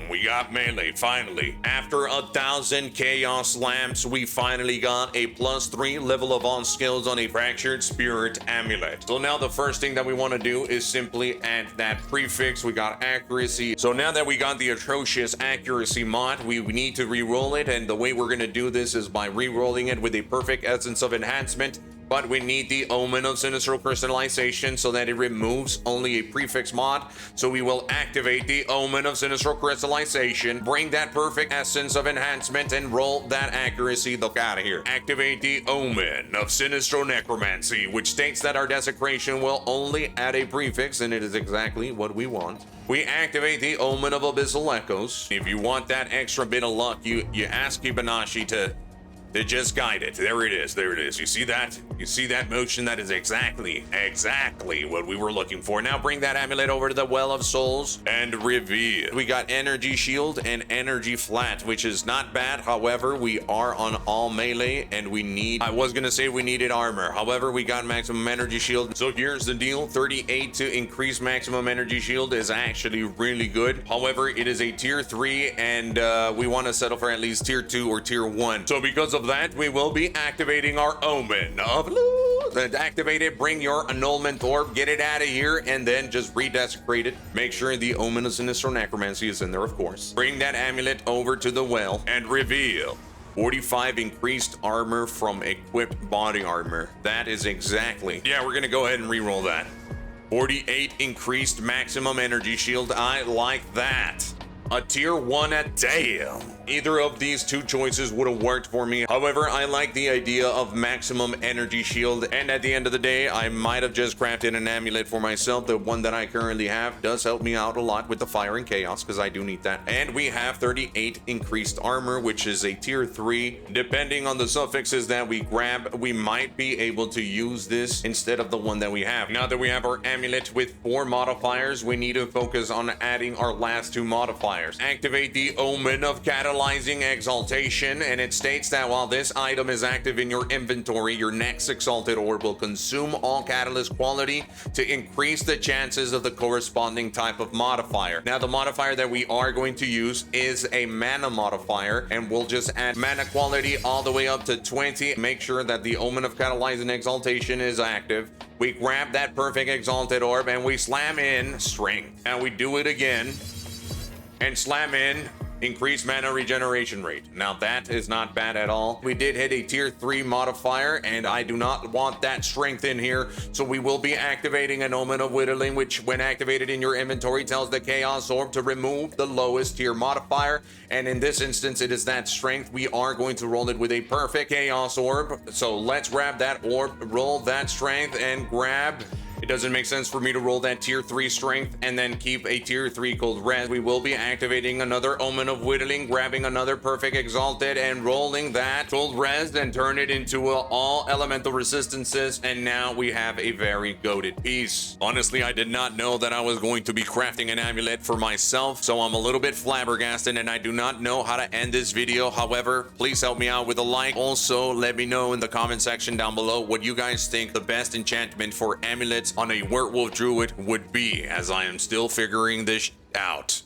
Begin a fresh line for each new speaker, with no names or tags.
we got Melee, finally. After 1,000 Chaos Lamps, we finally got a +3 level of on skills on a Fractured Spirit Amulet. So now the first thing that we want to do is simply add that prefix. We got accuracy. So now that we got the atrocious accuracy mod, we need to re-roll it, and the way we're going to do this is by re-rolling it with a perfect essence of enhancement. But we need the Omen of Sinistral Crystallization so that it removes only a prefix mod. So we will activate the Omen of Sinistral Crystallization, bring that perfect essence of enhancement, and roll that accuracy the fuck out of here. Activate the Omen of Sinistral Necromancy, which states that our desecration will only add a prefix, and it is exactly what we want. We activate the Omen of Abyssal Echoes. If you want that extra bit of luck, you ask Ibanashi to just guide it. There it is. There it is. You see that? You see that motion? That is exactly what we were looking for. Now bring that amulet over to the Well of Souls and reveal. We got Energy Shield and Energy Flat, which is not bad. However, we are on all melee and we need, I was gonna say we needed armor. However, we got maximum energy shield. So here's the deal. 38 to increase maximum energy shield is actually really good. However, it is a tier 3 and we want to settle for at least tier 2 or tier 1. So because of that, we will be activating our Omen of activate it, bring your annulment orb, get it out of here, and then just redesecrate it. Make sure the Omen of Sinistral Necromancy is in there, of course. Bring that amulet over to the well and reveal 45 increased armor from equipped body armor. That is exactly, yeah, we're gonna go ahead and re-roll that. 48 increased maximum energy shield. I like that. A tier 1 at damn. Either of these two choices would have worked for me. However, I like the idea of maximum energy shield, and at the end of the day, I might have just crafted an amulet for myself. The one that I currently have does help me out a lot with the fire and chaos, because I do need that. And we have 38 increased armor, which is a tier 3. Depending on the suffixes that we grab, we might be able to use this instead of the one that we have. Now that we have our amulet with 4 modifiers, we need to focus on adding our last 2 modifiers. Activate the Omen of Catalyzing Exaltation, and it states that while this item is active in your inventory, your next exalted orb will consume all catalyst quality to increase the chances of the corresponding type of modifier. Now, the modifier that we are going to use is a mana modifier, and we'll just add mana quality all the way up to 20. Make sure that the Omen of Catalyzing Exaltation is active. We grab that perfect exalted orb and we slam in Strength. And we do it again and slam in increased mana regeneration rate. Now that is not bad at all. We did hit a tier 3 modifier, and I do not want that strength in here, so we will be activating an Omen of Whittling, which when activated in your inventory tells the Chaos Orb to remove the lowest tier modifier, and in this instance it is that strength. We are going to roll it with a perfect Chaos Orb, so let's grab that orb, roll that strength, and grab. It doesn't make sense for me to roll that tier 3 strength and then keep a tier 3 cold res. We will be activating another Omen of Whittling, grabbing another perfect exalted and rolling that cold res and turn it into all elemental resistances. And now we have a very goated piece. Honestly, I did not know that I was going to be crafting an amulet for myself, so I'm a little bit flabbergasted and I do not know how to end this video. However, please help me out with a like. Also, let me know in the comment section down below what you guys think the best enchantment for amulets on a Werewolf Druid would be, as I am still figuring this out.